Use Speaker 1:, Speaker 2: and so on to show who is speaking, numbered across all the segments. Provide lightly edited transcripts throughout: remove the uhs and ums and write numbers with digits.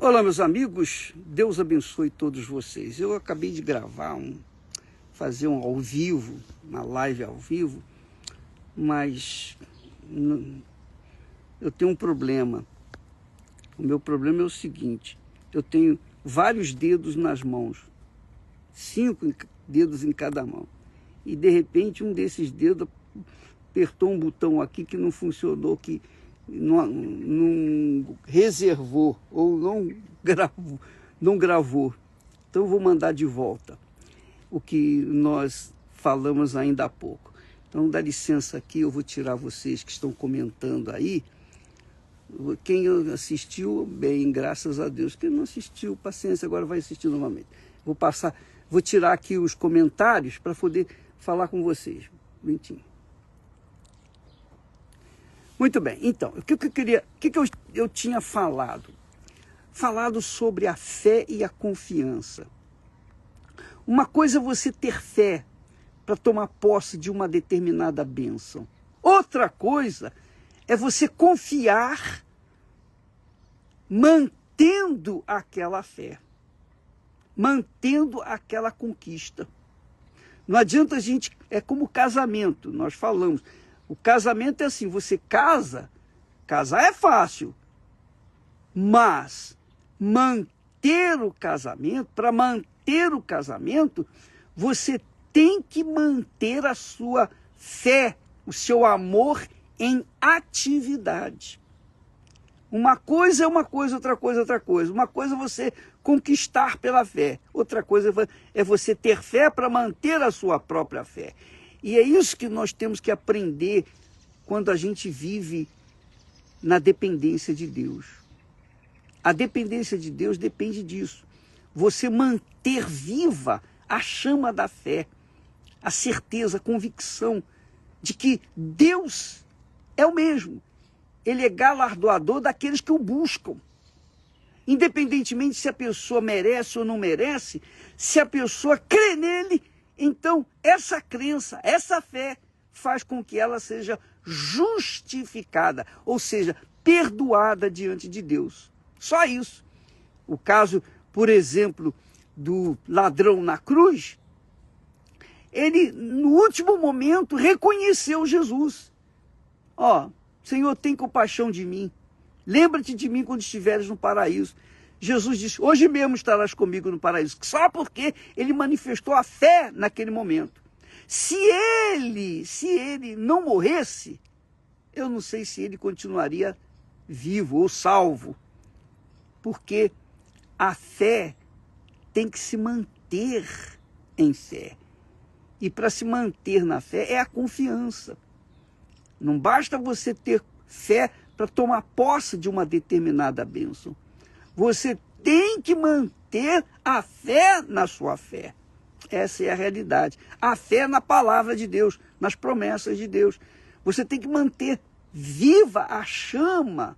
Speaker 1: Olá, meus amigos, Deus abençoe todos vocês. Eu acabei de gravar, fazer um ao vivo, uma live ao vivo, mas eu tenho um problema. O meu problema é o seguinte: eu tenho vários dedos nas mãos, 5 dedos em cada mão, e de repente um desses dedos apertou um botão aqui que não funcionou, que não reservou ou não gravou. Então eu vou mandar de volta o que nós falamos ainda há pouco. Então dá licença aqui, eu vou tirar vocês que estão comentando aí. Quem assistiu, bem, graças a Deus. Quem não assistiu, paciência, agora vai assistir novamente. Vou tirar aqui os comentários para poder falar com vocês. Minutinho. Muito bem, então, o que eu tinha falado? Falado sobre a fé e a confiança. Uma coisa é você ter fé para tomar posse de uma determinada bênção. Outra coisa é você confiar mantendo aquela fé, mantendo aquela conquista. Não adianta a gente, é como casamento, nós falamos. O casamento é assim, você casar é fácil, mas para manter o casamento, você tem que manter a sua fé, o seu amor em atividade. Uma coisa é uma coisa, outra coisa é outra coisa. Uma coisa é você conquistar pela fé, outra coisa é você ter fé para manter a sua própria fé. E é isso que nós temos que aprender quando a gente vive na dependência de Deus. A dependência de Deus depende disso. Você manter viva a chama da fé, a certeza, a convicção de que Deus é o mesmo. Ele é galardoador daqueles que o buscam. Independentemente se a pessoa merece ou não merece, se a pessoa crê nele, então essa crença, essa fé faz com que ela seja justificada, ou seja, perdoada diante de Deus. Só isso. O caso, por exemplo, do ladrão na cruz, ele, no último momento, reconheceu Jesus. Senhor, tem compaixão de mim. Lembra-te de mim quando estiveres no paraíso. Jesus disse, hoje mesmo estarás comigo no paraíso. Só porque ele manifestou a fé naquele momento. Se ele não morresse, eu não sei se ele continuaria vivo ou salvo. Porque a fé tem que se manter em fé. E para se manter na fé é a confiança. Não basta você ter fé para tomar posse de uma determinada bênção. Você tem que manter a fé na sua fé. Essa é a realidade. A fé na palavra de Deus, nas promessas de Deus. Você tem que manter viva a chama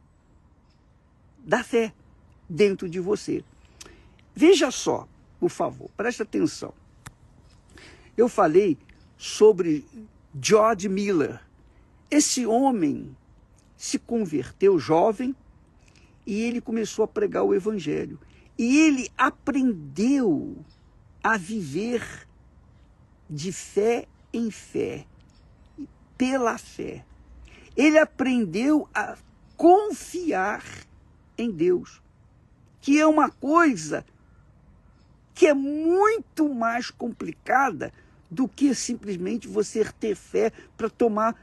Speaker 1: da fé dentro de você. Veja só, por favor, preste atenção. Eu falei sobre George Miller. Esse homem se converteu jovem e ele começou a pregar o evangelho. E ele aprendeu a viver de fé em fé, pela fé. Ele aprendeu a confiar em Deus, que é uma coisa que é muito mais complicada do que simplesmente você ter fé para tomar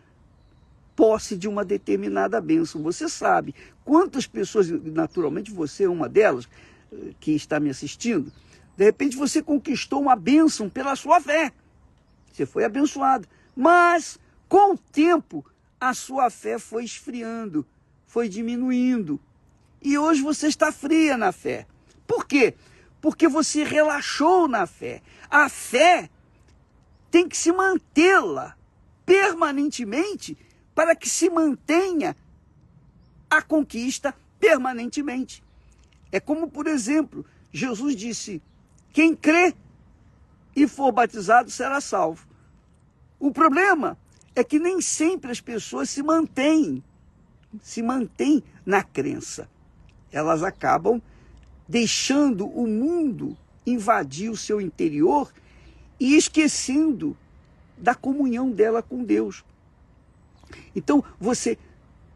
Speaker 1: posse de uma determinada bênção. Você sabe quantas pessoas, naturalmente você é uma delas, que está me assistindo, de repente você conquistou uma bênção pela sua fé. Você foi abençoado. Mas, com o tempo, a sua fé foi esfriando, foi diminuindo. E hoje você está fria na fé. Por quê? Porque você relaxou na fé. A fé tem que se mantê-la permanentemente para que se mantenha a conquista permanentemente. É como, por exemplo, Jesus disse, quem crê e for batizado será salvo. O problema é que nem sempre as pessoas se mantêm na crença. Elas acabam deixando o mundo invadir o seu interior e esquecendo da comunhão dela com Deus. Então, você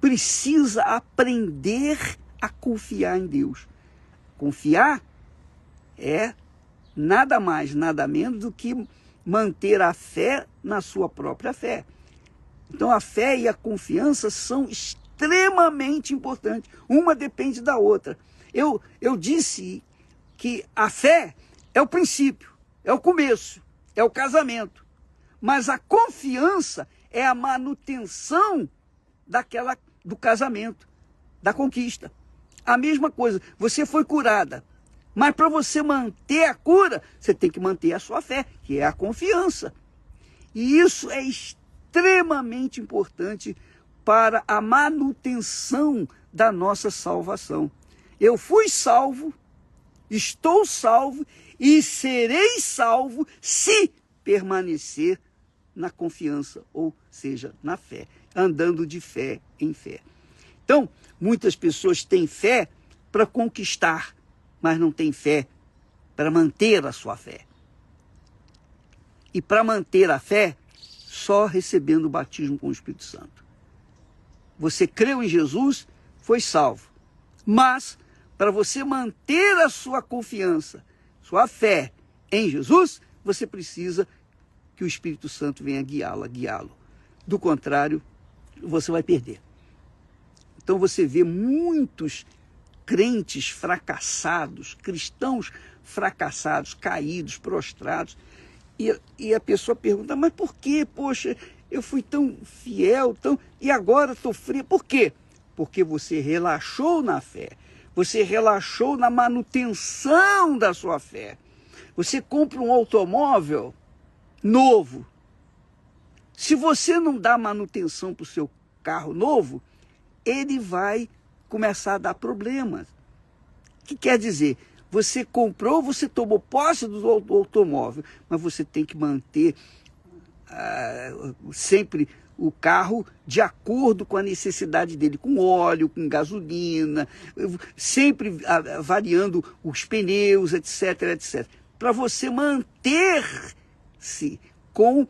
Speaker 1: precisa aprender a confiar em Deus. Confiar é nada mais, nada menos do que manter a fé na sua própria fé. Então, a fé e a confiança são extremamente importantes. Uma depende da outra. Eu disse que a fé é o princípio, é o começo, é o casamento. Mas a confiança é a manutenção do casamento, da conquista. A mesma coisa, você foi curada, mas para você manter a cura, você tem que manter a sua fé, que é a confiança. E isso é extremamente importante para a manutenção da nossa salvação. Eu fui salvo, estou salvo e serei salvo se permanecer na confiança, ou seja, na fé, andando de fé em fé. Então, muitas pessoas têm fé para conquistar, mas não têm fé para manter a sua fé. E para manter a fé, só recebendo o batismo com o Espírito Santo. Você creu em Jesus, foi salvo. Mas, para você manter a sua confiança, sua fé em Jesus, você precisa que o Espírito Santo venha guiá-lo. Do contrário, você vai perder. Então você vê muitos crentes fracassados, cristãos fracassados, caídos, prostrados, e a pessoa pergunta, mas por quê? Poxa, eu fui tão fiel, e agora estou frio. Por quê? Porque você relaxou na fé, você relaxou na manutenção da sua fé. Você compra um automóvel novo. Se você não dá manutenção para o seu carro novo, ele vai começar a dar problemas. O que quer dizer? Você comprou, você tomou posse do automóvel, mas você tem que manter sempre o carro de acordo com a necessidade dele, com óleo, com gasolina, sempre variando os pneus, etc, etc. Para você manter-se com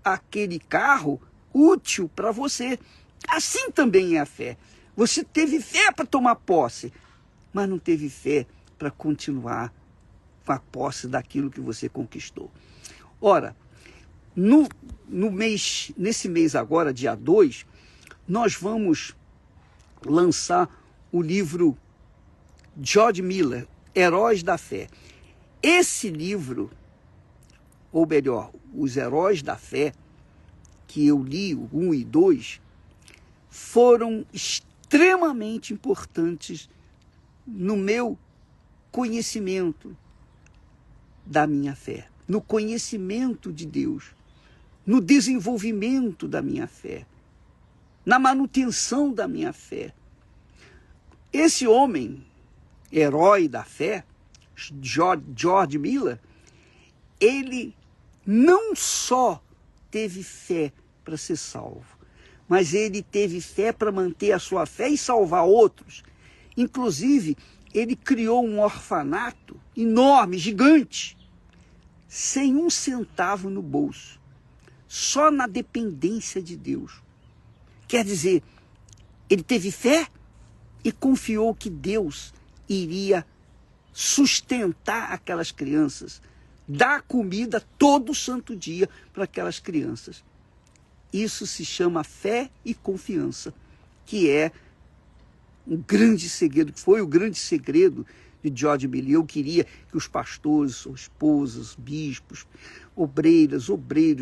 Speaker 1: aquele carro útil para você. Assim também é a fé. Você teve fé para tomar posse, mas não teve fé para continuar com a posse daquilo que você conquistou. Ora, nesse mês agora, dia 2, nós vamos lançar o livro George Miller, Heróis da Fé. Esse livro, ou melhor, os Heróis da Fé, que eu li, o 1 e 2, foram extremamente importantes no meu conhecimento da minha fé, no conhecimento de Deus, no desenvolvimento da minha fé, na manutenção da minha fé. Esse homem, herói da fé, George Miller, ele não só teve fé para ser salvo, mas ele teve fé para manter a sua fé e salvar outros. Inclusive, ele criou um orfanato enorme, gigante, sem um centavo no bolso, só na dependência de Deus. Quer dizer, ele teve fé e confiou que Deus iria sustentar aquelas crianças, dar comida todo santo dia para aquelas crianças. Isso se chama fé e confiança, que é um grande segredo, que foi o grande segredo de George Miller. Eu queria que os pastores, esposas, bispos, obreiros,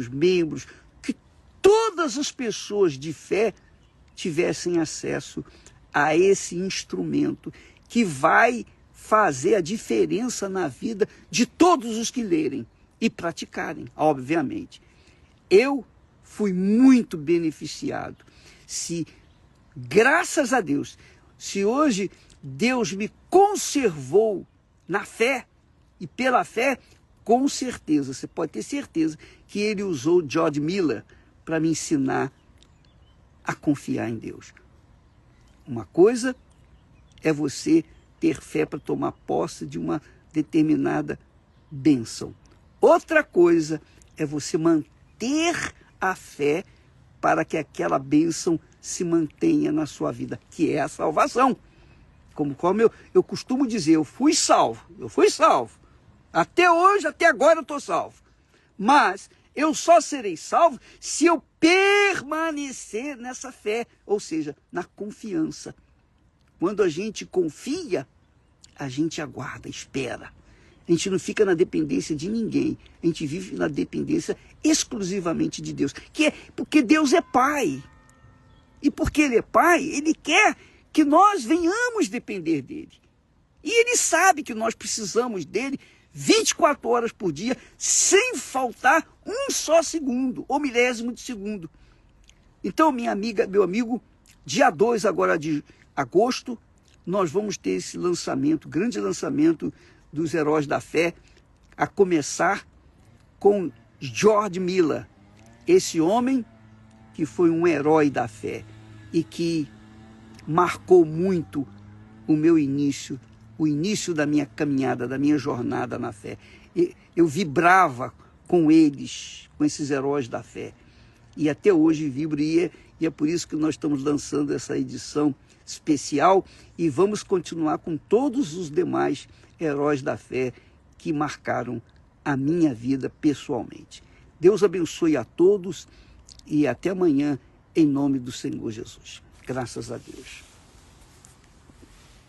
Speaker 1: membros, que todas as pessoas de fé tivessem acesso a esse instrumento que vai fazer a diferença na vida de todos os que lerem e praticarem, obviamente. Eu fui muito beneficiado. Se, graças a Deus, se hoje Deus me conservou na fé e pela fé, com certeza, você pode ter certeza que ele usou George Miller para me ensinar a confiar em Deus. Uma coisa é você ter fé para tomar posse de uma determinada bênção. Outra coisa é você manter a fé para que aquela bênção se mantenha na sua vida, que é a salvação. Como eu costumo dizer, eu fui salvo. Até hoje, até agora eu estou salvo. Mas eu só serei salvo se eu permanecer nessa fé, ou seja, na confiança. Quando a gente confia, a gente aguarda, espera. A gente não fica na dependência de ninguém. A gente vive na dependência exclusivamente de Deus. Porque Deus é Pai. E porque Ele é Pai, Ele quer que nós venhamos depender dEle. E Ele sabe que nós precisamos dEle 24 horas por dia, sem faltar um só segundo, ou milésimo de segundo. Então, minha amiga, meu amigo, dia 2 agora de agosto, nós vamos ter esse lançamento, grande lançamento dos Heróis da Fé, a começar com George Miller, esse homem que foi um herói da fé e que marcou muito o meu início, o início da minha caminhada, da minha jornada na fé. Eu vibrava com eles, com esses heróis da fé. E até hoje vibro, e é por isso que nós estamos lançando essa edição especial e vamos continuar com todos os demais heróis da fé que marcaram a minha vida pessoalmente. Deus abençoe a todos e até amanhã, em nome do Senhor Jesus. Graças a Deus.